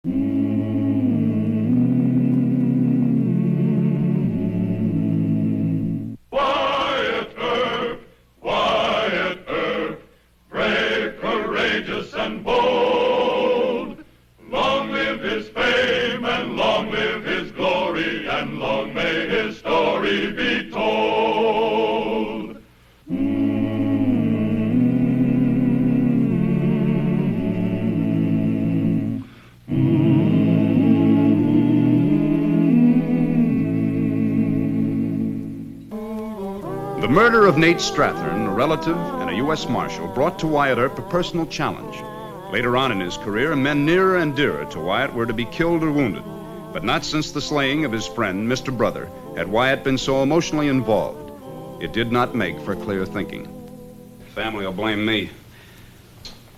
Wyatt Earp, brave, courageous, and bold. Long live his fame, and long live his glory, and long may his story be told. The murder of Nate Strathern, a relative and a U.S. Marshal, brought to Wyatt Earp a personal challenge. Later on in his career, men nearer and dearer to Wyatt were to be killed or wounded. But not since the slaying of his friend, Mr. Brother, had Wyatt been so emotionally involved. It did not make for clear thinking. Family will blame me.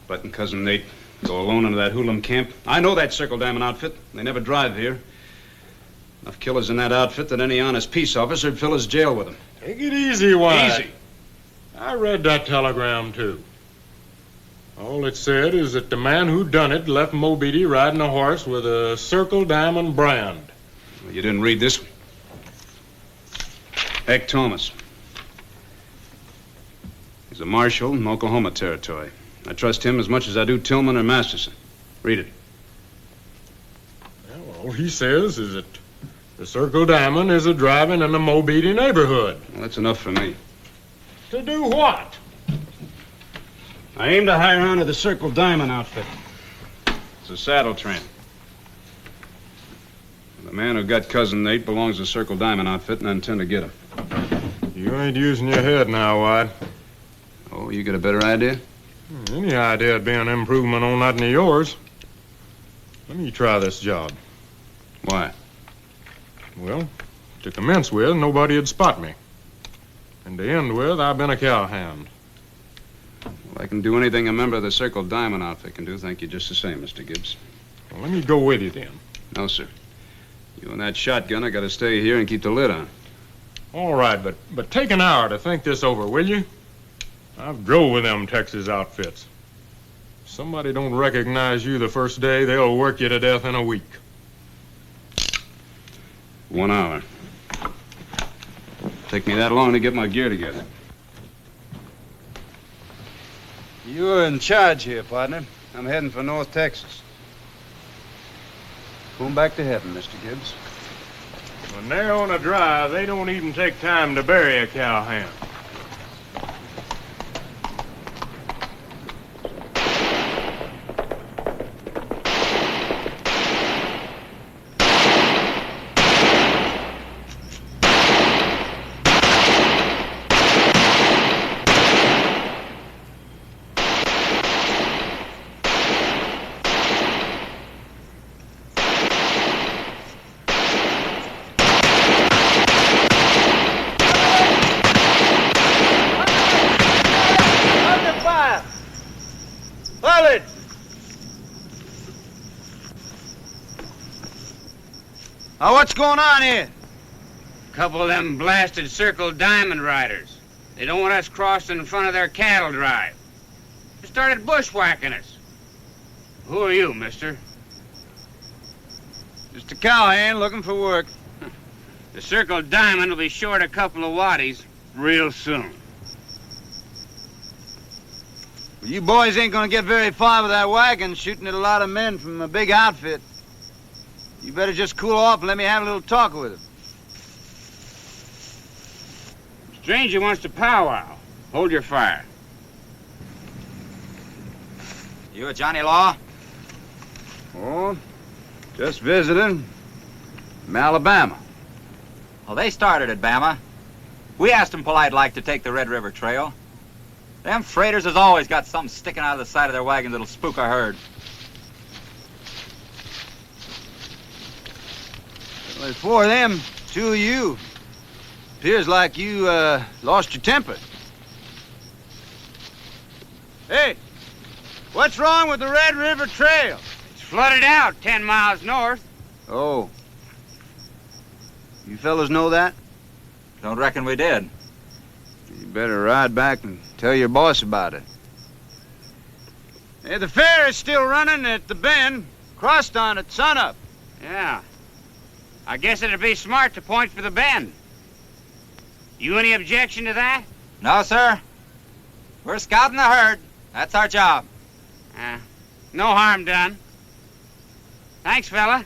Letting Cousin Nate go alone into that hoodlum camp. I know that Circle Diamond outfit. They never drive here. Enough killers in that outfit that any honest peace officer would fill his jail with them. Take it easy, Wyatt. Easy. I read that telegram, too. All it said is that the man who done it left Mobeedy riding a horse with a Circle Diamond brand. Well, you didn't read this one? Heck Thomas. He's a marshal in Oklahoma Territory. I trust him as much as I do Tillman or Masterson. Read it. Well, all he says is that the Circle Diamond is a-driving in the Mobeedy neighborhood. Well, that's enough for me. To do what? I aim to hire on to the Circle Diamond outfit. It's a saddle train. The man who got Cousin Nate belongs to the Circle Diamond outfit, and I intend to get him. You ain't using your head now, Wyatt. Oh, you got a better idea? Any idea'd be an improvement on that of yours. Let me try this job. Why? Well, to commence with, nobody'd spot me. And to end with, I've been a cowhand. Well, I can do anything a member of the Circle Diamond outfit can do. Thank you just the same, Mr. Gibbs. Well, let me go with you then. No, sir. You and that shotgun, I gotta stay here and keep the lid on. All right, but take an hour to think this over, will you? I've drove with them Texas outfits. If somebody don't recognize you the first day, they'll work you to death in a week. 1 hour. Take me that long to get my gear together. You're in charge here, partner. I'm heading for North Texas. Going back to heaven, Mr. Gibbs. When they're on a drive, they don't even take time to bury a cowhand. Now, what's going on here? Couple of them blasted Circle Diamond riders. They don't want us crossing in front of their cattle drive. They started bushwhacking us. Who are you, mister? Just a cowhand looking for work. The Circle Diamond will be short a couple of waddies real soon. Well, you boys ain't gonna get very far with that wagon shooting at a lot of men from a big outfit. You better just cool off and let me have a little talk with him. Stranger wants to powwow. Hold your fire. You a Johnny Law? Oh, just visiting from Alabama. Well, they started at Bama. We asked them polite-like to take the Red River Trail. Them freighters has always got something sticking out of the side of their wagon that'll spook a herd. Well, there's 4 of them, 2 of you. Appears like you, lost your temper. Hey, what's wrong with the Red River Trail? It's flooded out 10 miles north. Oh. You fellas know that? Don't reckon we did. You better ride back and tell your boss about it. Hey, the fair is still running at the bend. Crossed on at sunup. Yeah. I guess it'd be smart to point for the bend. You any objection to that? No, sir. We're scouting the herd. That's our job. No harm done. Thanks, fella.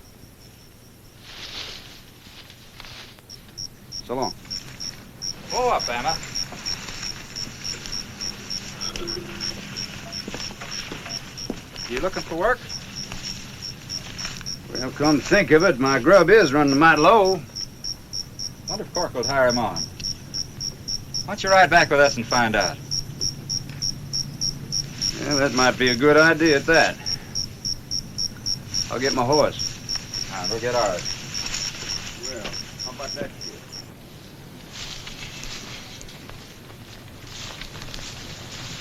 So long. Pull up, Bama. You looking for work? Well, come to think of it, my grub is running mighty low. Wonder if Cork will hire him on. Why don't you ride back with us and find out? Yeah, that might be a good idea at that. I'll get my horse. All right, we'll get ours. Well, how about that kid?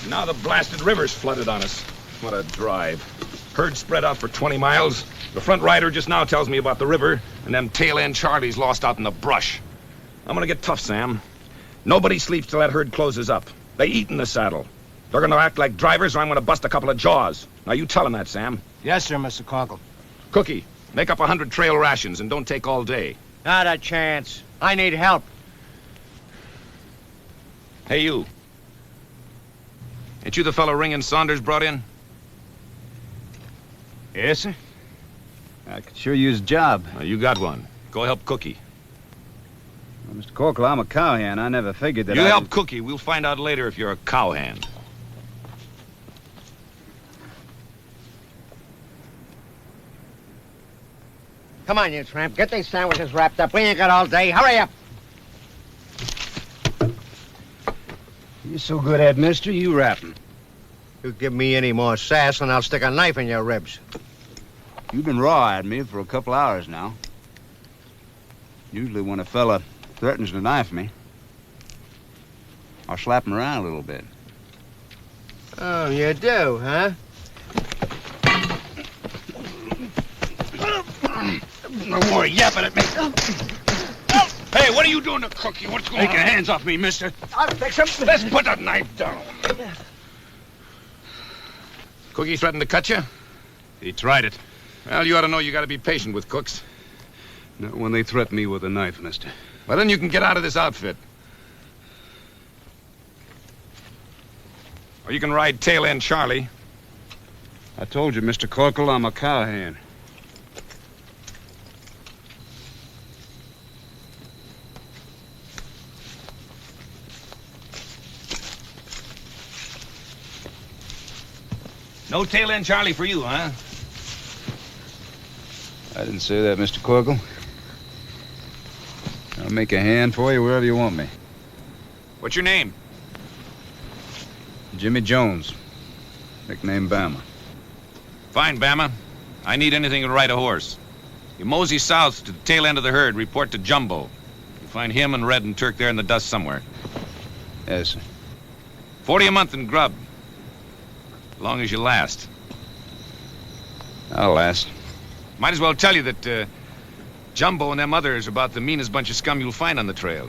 Now the blasted river's flooded on us. What a drive. Herd spread out for 20 miles. The front rider just now tells me about the river, and them tail-end Charlies lost out in the brush. I'm gonna get tough, Sam. Nobody sleeps till that herd closes up. They eat in the saddle. They're gonna act like drivers, or I'm gonna bust a couple of jaws. Now you tell them that, Sam. Yes, sir, Mr. Conkle. Cookie, make up 100 trail rations and don't take all day. Not a chance. I need help. Hey, you. Ain't you the fellow Ring and Saunders brought in? Yes, sir. I could sure use a job. Well, you got one. Go help Cookie. Well, Mr. Corkle, I'm a cowhand. I never figured that You I'd- help Cookie. We'll find out later if you're a cowhand. Come on, you tramp. Get these sandwiches wrapped up. We ain't got all day. Hurry up. You're so good at, mister, you wrap 'em. You give me any more sass and I'll stick a knife in your ribs. You've been raw at me for a couple hours now. Usually when a fella threatens to knife me, I'll slap him around a little bit. Oh, you do, huh? No more yapping at me. Hey, what are you doing to Cookie? What's going Take your hands off me, mister. I'll fix him. Let's put that knife down. Cookie threatened to cut you? He tried it. Well, you ought to know you got to be patient with cooks. Not when they threaten me with a knife, mister. Well, then you can get out of this outfit. Or you can ride tail end Charlie. I told you, Mr. Corkle, I'm a cowhand. No tail end Charlie for you, huh? I didn't say that, Mr. Corkle. I'll make a hand for you wherever you want me. What's your name? Jimmy Jones, nickname Bama. Fine, Bama. I need anything to ride a horse. You mosey south to the tail end of the herd, report to Jumbo. You find him and Red and Turk there in the dust somewhere. Yes, sir. 40 a month in grub. As long as you last. I'll last. Might as well tell you that Jumbo and them others are about the meanest bunch of scum you'll find on the trail.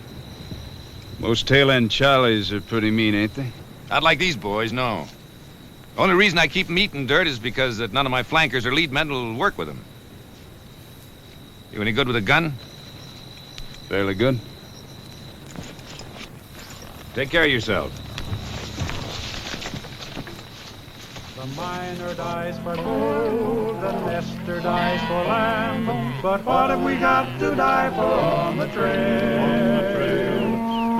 Most tail-end Charlies are pretty mean, ain't they? Not like these boys, no. The only reason I keep them eating dirt is because that none of my flankers or lead men will work with them. You any good with a gun? Fairly good. Take care of yourself. The miner dies for gold, the nester dies for land. But what have we got to die for on the trail?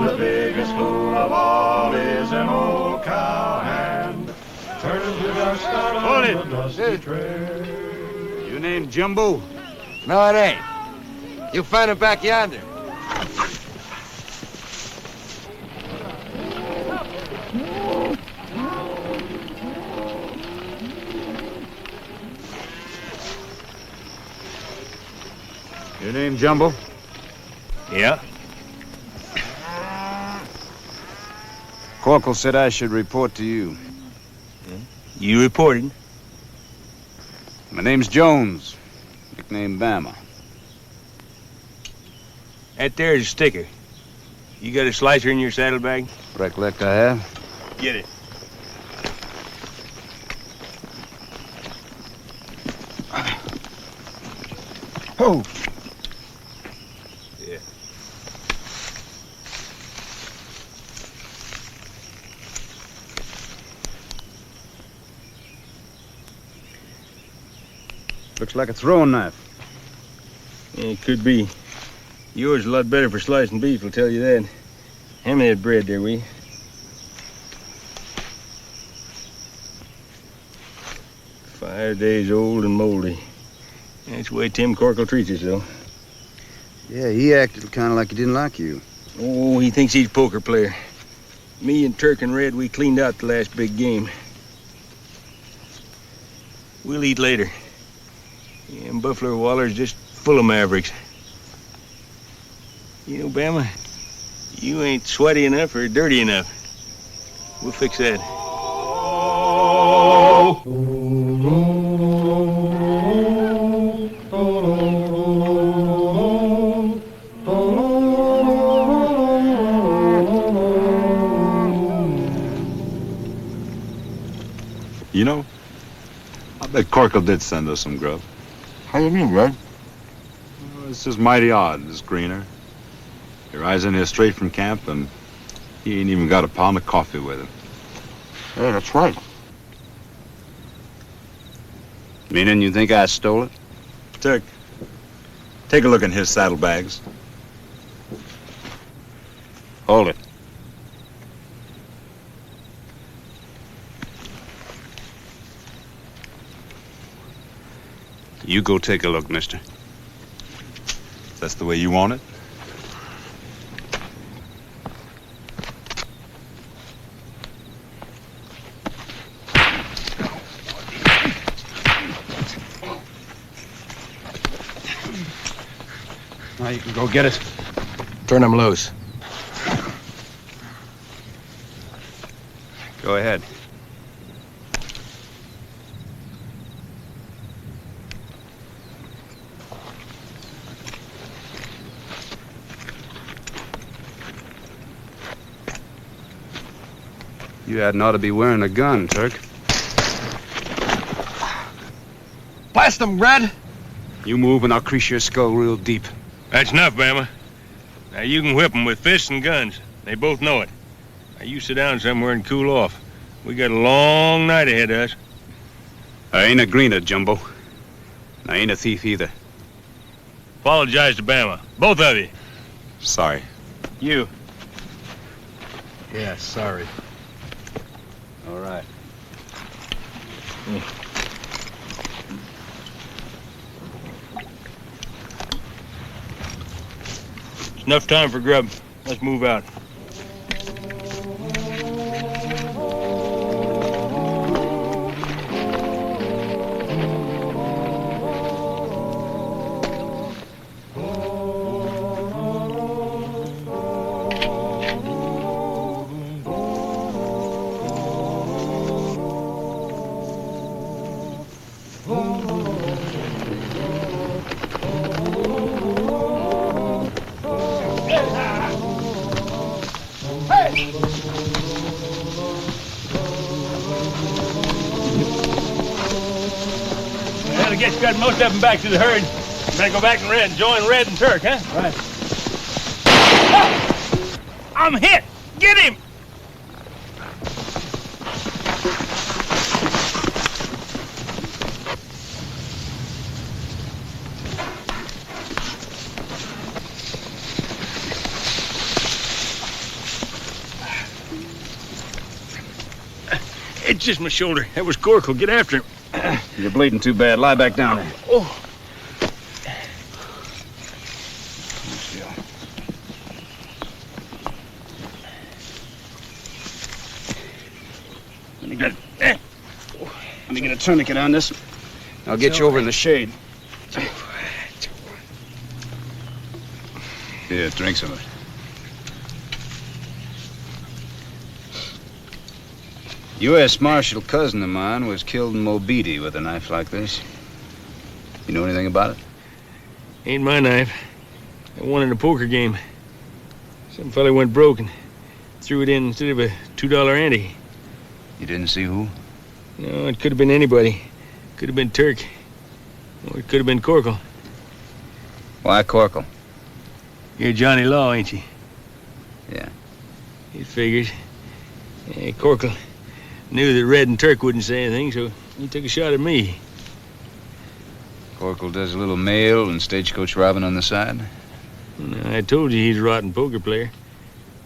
The biggest fool of all is an old cowhand. Turns to dust out on the dusty trail. You named Jumbo? No, it ain't. You'll find him back yonder. Your name Jumbo? Yeah. Corkle said I should report to you. You reported? My name's Jones, nickname Bama. That there's a sticker. You got a slicer in your saddlebag? Recollect I have. Get it. Oh. Yeah. Looks like a throwing knife. Yeah, it could be. Yours is a lot better for slicing beef, I'll tell you that. Hand me that bread there, will you? "5 days old and moldy." That's the way Tim Corkle treats us, though. Yeah, he acted kind of like he didn't like you. Oh, he thinks he's a poker player. Me and Turk and Red, we cleaned out the last big game. We'll eat later. Yeah, and Buffalo Waller's just full of mavericks. You know, Bama, you ain't sweaty enough or dirty enough. We'll fix that. You know, I bet Corkle did send us some grub. How you mean, Red? Well, it's just mighty odd, this Greener. He rides in here straight from camp, and he ain't even got a pound of coffee with him. Yeah, that's right. Meaning you think I stole it? Turk, take a look in his saddlebags. Hold it. You go take a look, mister. If that's the way you want it. Now you can go get it. Turn him loose. Go ahead. You hadn't ought to be wearing a gun, Turk. Blast him, Red! You move and I'll crease your skull real deep. That's enough, Bama. Now you can whip them with fists and guns. They both know it. Now you sit down somewhere and cool off. We got a long night ahead of us. I ain't a greener, Jumbo. I ain't a thief either. Apologize to Bama. Both of you. Sorry. You. Yeah, sorry. All right. It's enough time for grub. Let's move out. Well, I guess you got most of them back to the herd. Better go back and join Red and Turk, huh? Right. Ah! I'm hit! Get him! It's just my shoulder. That was Corkle. Get after him. You're bleeding too bad. Lie back down there. Oh. Let me get a tourniquet on this. I'll get you over in the shade. Here, drink some of it. U.S. Marshal cousin of mine was killed in Mobeetie with a knife like this. You know anything about it? Ain't my knife. I won in a poker game. Some fella went broke and threw it in instead of a $2 ante. You didn't see who? No, it could have been anybody. Could have been Turk. Or it could have been Corkle. Why Corkle? You're Johnny Law, ain't you? Yeah. It figures. Corkle knew that Red and Turk wouldn't say anything, so he took a shot at me. Corkle does a little mail and stagecoach robbing on the side? I told you he's a rotten poker player.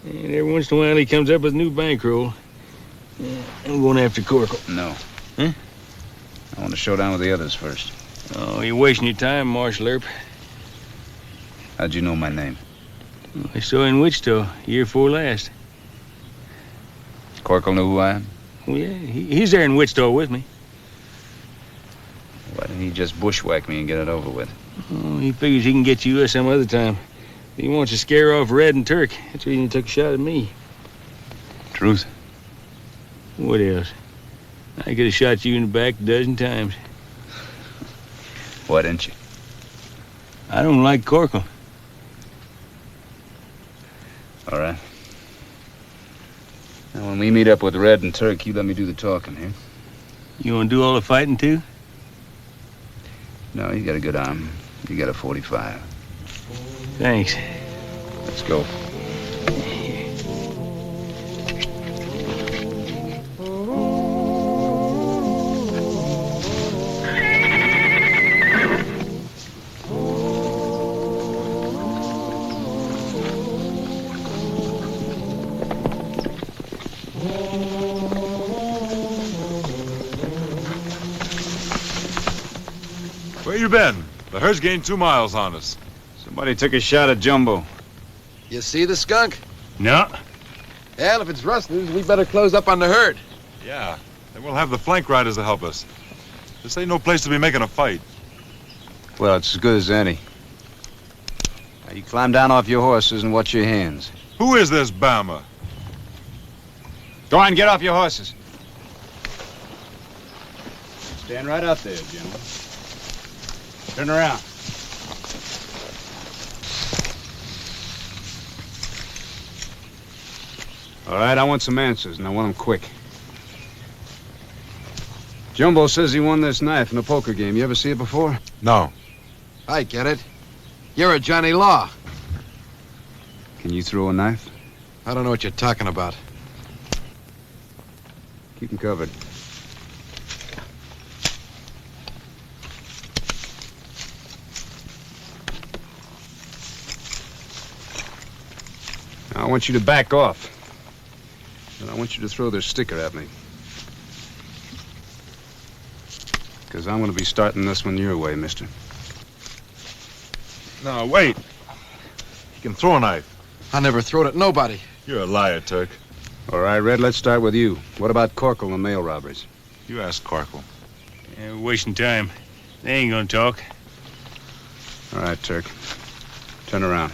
And every once in a while he comes up with a new bankroll. I'm going after Corkle. No. Huh? I want to show down with the others first. Oh, you're wasting your time, Marshal Earp. How'd you know my name? I saw you in Wichita, year before last. Corkle know who I am? Oh, yeah, he's there in Wichita with me. Why didn't he just bushwhack me and get it over with? Oh, he figures he can get you some other time. He wants to scare off Red and Turk. That's why he took a shot at me. Truth? What else? I could have shot you in the back a dozen times. Why didn't you? I don't like Corkle. All right. Now, when we meet up with Red and Turk, you let me do the talking here. You want to do all the fighting, too? No, you got a good arm. You got a 45. Thanks. Let's go. Where you been? The herd's gained 2 miles on us. Somebody took a shot at Jumbo. You see the skunk? No. Well, if it's rustlers, we better close up on the herd. Yeah, then we'll have the flank riders to help us. This ain't no place to be making a fight. Well, it's as good as any. Now, you climb down off your horses and watch your hands. Who is this Bama? Go on, get off your horses. Stand right up there, gentlemen. Turn around. All right, I want some answers, and I want them quick. Jumbo says he won this knife in a poker game. You ever see it before? No. I get it. You're a Johnny Law. Can you throw a knife? I don't know what you're talking about. Keep him covered. Now, I want you to back off. And I want you to throw their sticker at me. Because I'm going to be starting this one your way, mister. No, wait. You can throw a knife. I never thrown at nobody. You're a liar, Turk. All right, Red, let's start with you. What about Corkle and mail robberies? You ask Corkle. Yeah, we're wasting time. They ain't gonna talk. All right, Turk. Turn around.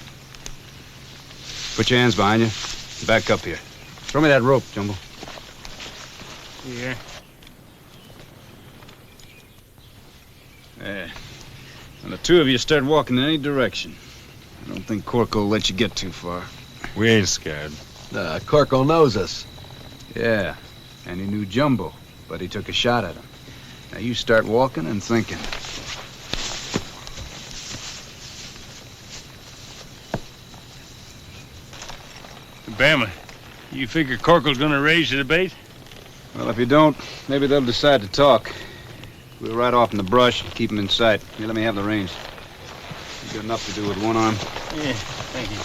Put your hands behind you. Back up here. Throw me that rope, Jumbo. Yeah. There. And the two of you start walking in any direction. I don't think Corkle will let you get too far. We ain't scared. Corkle knows us. Yeah, and he knew Jumbo, but he took a shot at him. Now you start walking and thinking. Bama, you figure Corkle's gonna raise the debate? Well, if you don't, maybe they'll decide to talk. We'll ride off in the brush and keep them in sight. Here, let me have the reins. You've got enough to do with one arm. Yeah, thank you.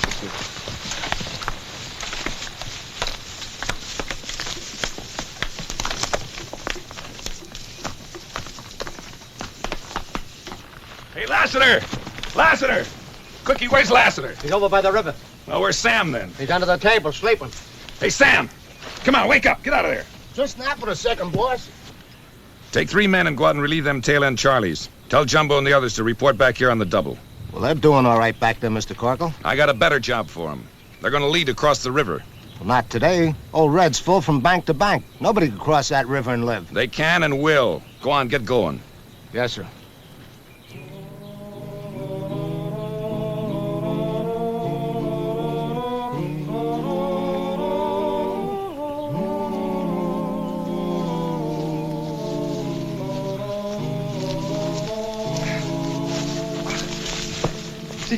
Hey, Lassiter! Lassiter! Cookie, where's Lassiter? He's over by the river. Well, where's Sam, then? He's under the table, sleeping. Hey, Sam! Come on, wake up! Get out of there! Just nap for a second, boss. Take 3 men and go out and relieve them tail-end Charlies. Tell Jumbo and the others to report back here on the double. Well, they're doing all right back there, Mr. Corkle. I got a better job for them. They're going to lead across the river. Well, not today. Old Red's full from bank to bank. Nobody can cross that river and live. They can and will. Go on, get going. Yes, sir.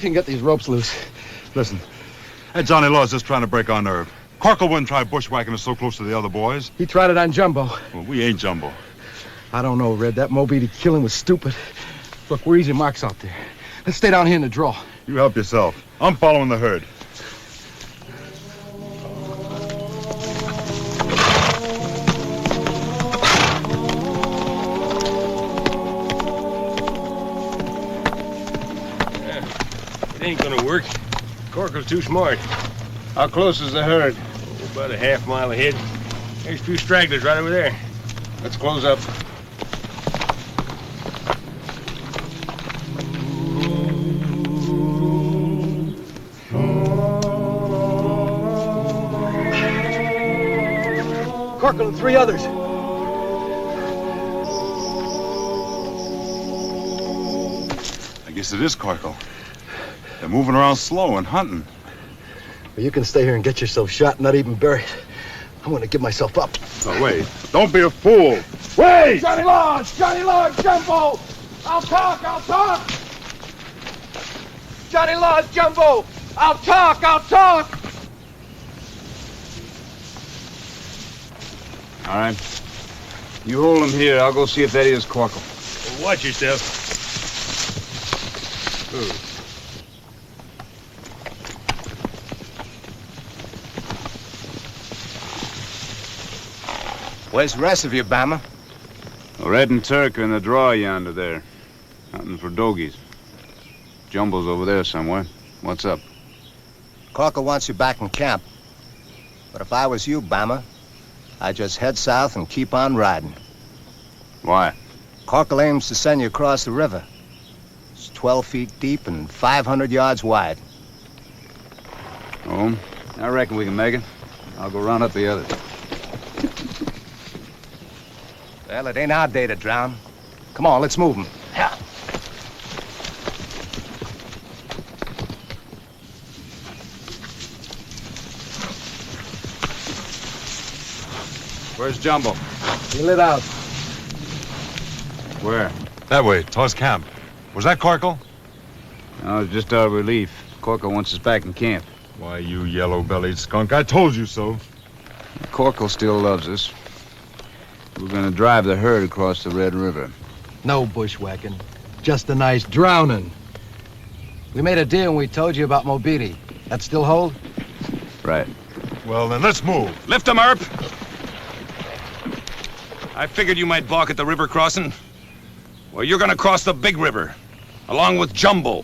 can get these ropes loose. Listen, that Johnny Law's just trying to break our nerve. Corkle wouldn't try bushwhacking us so close to the other boys. He tried it on Jumbo. Well, we ain't Jumbo. I don't know, Red. That Moby Dick killing was stupid. Look, we're easy marks out there. Let's stay down here in the draw. You help yourself. I'm following the herd. It ain't gonna work. Corkle's too smart. How close is the herd? Oh, about a half mile ahead. There's a few stragglers right over there. Let's close up. Corkle and 3 others. I guess it is Corkle. They're moving around slow and hunting. Well, you can stay here and get yourself shot, not even buried. I'm going to give myself up. Oh, wait. Don't be a fool. Wait! Johnny Lodge, Jumbo! I'll talk! Johnny Lodge, Jumbo! I'll talk! All right. You hold him here. I'll go see if that is Corkle. Well, watch yourself. Where's the rest of you, Bama? Red and Turk are in the draw yonder there, hunting for dogies. Jumbo's over there somewhere. What's up? Corkle wants you back in camp. But if I was you, Bama, I'd just head south and keep on riding. Why? Corkle aims to send you across the river. It's 12 feet deep and 500 yards wide. Oh, I reckon we can make it. I'll go round up the others. Well, it ain't our day to drown. Come on, let's move 'em. Yeah. Where's Jumbo? He lit out. Where? That way, towards camp. Was that Corkle? No, it's just our relief. Corkle wants us back in camp. Why, you yellow-bellied skunk, I told you so. Corkle still loves us. We're gonna drive the herd across the Red River. No bushwhacking. Just a nice drowning. We made a deal when we told you about Moby. That still hold? Right. Well, then let's move. Lift him, Earp. I figured you might balk at the river crossing. Well, you're gonna cross the big river, along with Jumbo.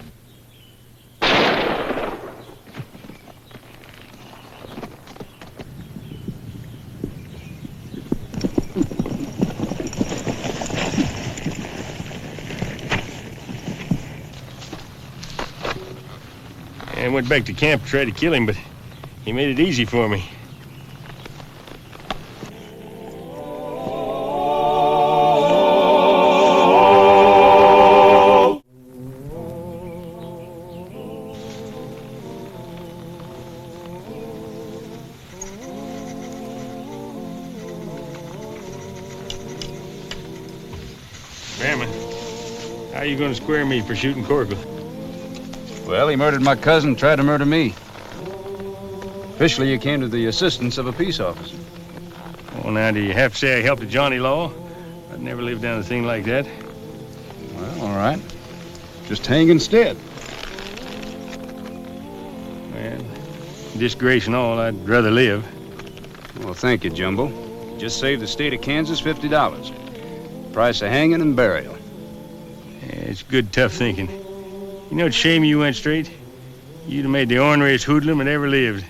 I went back to camp to try to kill him, but he made it easy for me. Bama, how are you going to square me for shooting Corkle? Well, he murdered my cousin, tried to murder me. Officially, you came to the assistance of a peace officer. Well, now, do you have to say I helped a Johnny Law? I'd never live down a thing like that. Well, all right. Just hang instead. Well, disgrace and all, I'd rather live. Well, thank you, Jumbo. Just saved the state of Kansas $50. Price of hanging and burial. Yeah, it's good, tough thinking. You know, it's a shame you went straight. You'd have made the orneriest hoodlum that ever lived.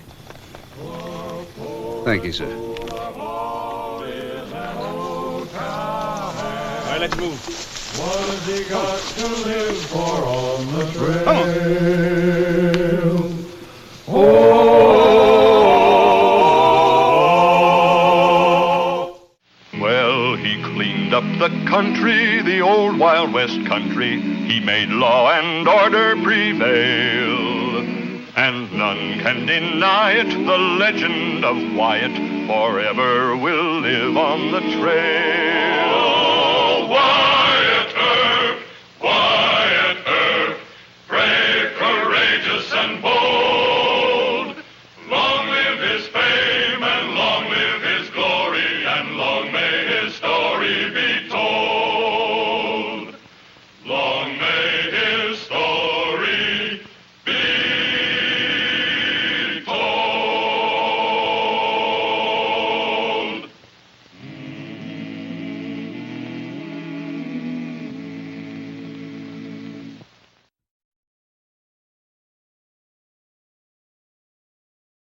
Thank you, sir. All right, let's move. What has he got to live for on the trail? Come Oh! Well, he cleaned up the country, the old Wild West country. He made law and order prevail. And none can deny it, the legend of Wyatt forever will live on the trail. Oh, Wyatt Earp, brave, courageous. and bold.